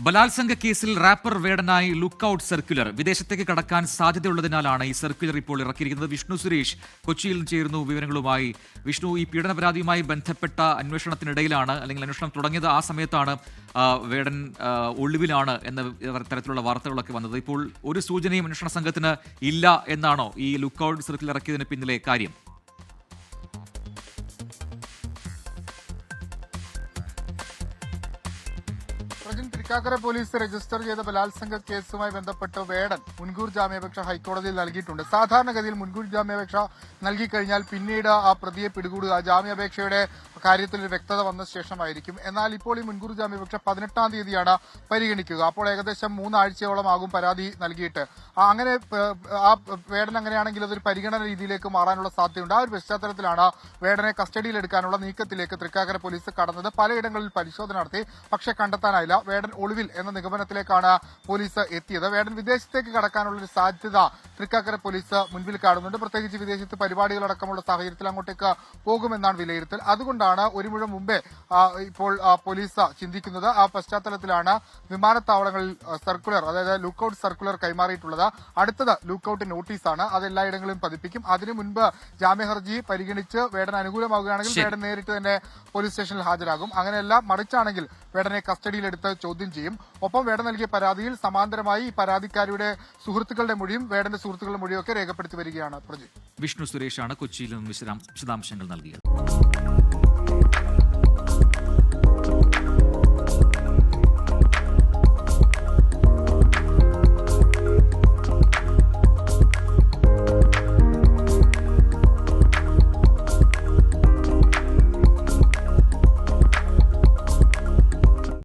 ബലാത്സംഗ കേസിൽ wrapper വേടനായി lookout circular വിദേശത്തേക്ക് കടക്കാൻ സാധ്യതയുള്ളതിനാലാണ് ഈ സർക്കുലർ ഇപ്പോൾ ഇറക്കിയിരിക്കുന്നത്. വിഷ്ണു സുരേഷ് കൊച്ചിയിൽ ചേരുന്നു വിവരങ്ങളുമായി. വിഷ്ണു, ഈ പീഡന പരാതിയുമായി ബന്ധപ്പെട്ട അന്വേഷണത്തിനിടയിലാണ്, അല്ലെങ്കിൽ അന്വേഷണം തുടങ്ങിയത് ആ സമയത്താണ് വേടൻ ഒളിവിലാണ് എന്ന തരത്തിലുള്ള വാർത്തകളൊക്കെ വന്നത്. ഇപ്പോൾ ഒരു സൂചനയും അന്വേഷണ സംഘത്തിന് ഇല്ല എന്നാണോ ഈ ലുക്കൌട്ട് സർക്കുലർ ഇറക്കിയതിന് പിന്നിലെ കാര്യം? തൃക്കാക്കര പോലീസ് രജിസ്റ്റർ ചെയ്ത ബലാത്സംഗ കേസുമായി ബന്ധപ്പെട്ട് വേടൻ മുൻകൂർ ജാമ്യാപേക്ഷ ഹൈക്കോടതിയിൽ നൽകിയിട്ടുണ്ട്. സാധാരണഗതിയിൽ മുൻകൂർ ജാമ്യാപേക്ഷ നൽകിക്കഴിഞ്ഞാൽ പിന്നീട് ആ പ്രതിയെ പിടികൂടുക ജാമ്യാപേക്ഷയുടെ കാര്യത്തിൽ ഒരു വ്യക്തത വന്ന ശേഷമായിരിക്കും. എന്നാൽ ഇപ്പോൾ ഈ മുൻകൂർ ജാമ്യാപേക്ഷ 18-ാം തീയതിയാണ് പരിഗണിക്കുക. അപ്പോൾ ഏകദേശം 3 ആഴ്ചയോളം ആകും പരാതി നൽകിയിട്ട്. അങ്ങനെ ആ വേടൻ അങ്ങനെയാണെങ്കിൽ അതൊരു പരിഗണന രീതിയിലേക്ക് മാറാനുള്ള സാധ്യതയുണ്ട്. ആ ഒരു പശ്ചാത്തലത്തിലാണ് വേടനെ കസ്റ്റഡിയിലെടുക്കാനുള്ള നീക്കത്തിലേക്ക് തൃക്കാക്കര പോലീസ് കടന്നത്. പലയിടങ്ങളിൽ പരിശോധന നടത്തി, പക്ഷേ കണ്ടെത്താനായില്ല. വേടൻ ഒളിവിൽ എന്ന നിഗമനത്തിലേക്കാണ് പോലീസ് എത്തിയത്. വേടൻ വിദേശത്തേക്ക് കടക്കാനുള്ള ഒരു സാധ്യത തൃക്കാക്കര പോലീസ് മുൻപിൽ കാണുന്നുണ്ട്. പ്രത്യേകിച്ച് വിദേശത്ത് പരിപാടികളടക്കമുള്ള സാഹചര്യത്തിൽ അങ്ങോട്ടേക്ക് പോകുമെന്നാണ് വിലയിരുത്തൽ. അതുകൊണ്ടാണ് ഒരു മുഴം മുമ്പേ ഇപ്പോൾ പോലീസ് ചിന്തിക്കുന്നത്. ആ പശ്ചാത്തലത്തിലാണ് വിമാനത്താവളങ്ങളിൽ സർക്കുലർ, അതായത് ലുക്കൌട്ട് സർക്കുലർ കൈമാറിയിട്ടുള്ളത്. അടുത്തത് ലുക്കൌട്ട് നോട്ടീസാണ്. അത് എല്ലായിടങ്ങളിലും പതിപ്പിക്കും. അതിനു മുൻപ് ജാമ്യഹർജി പരിഗണിച്ച് വേടൻ അനുകൂലമാവുകയാണെങ്കിൽ വേടൻ നേരിട്ട് തന്നെ പോലീസ് സ്റ്റേഷനിൽ ഹാജരാകും. അങ്ങനെയല്ല മറിച്ചാണെങ്കിൽ വേടനെ കസ്റ്റഡിയിലെടുത്ത് ചോദ്യം ചെയ്യും. ഒപ്പം വേടൻ നൽകിയ പരാതിയിൽ സമാന്തരമായി പരാതിക്കാരിയുടെ സുഹൃത്തുക്കളുടെ മൊഴിയും വേടന്റെ സുഹൃത്തുക്കളുടെ മൊഴിയും ഒക്കെ രേഖപ്പെടുത്തി വരികയാണ്. വിഷ്ണു സുരേഷാണ് കൊച്ചിയിൽ നിന്ന് വിശദാംശങ്ങൾ നൽകിയത്.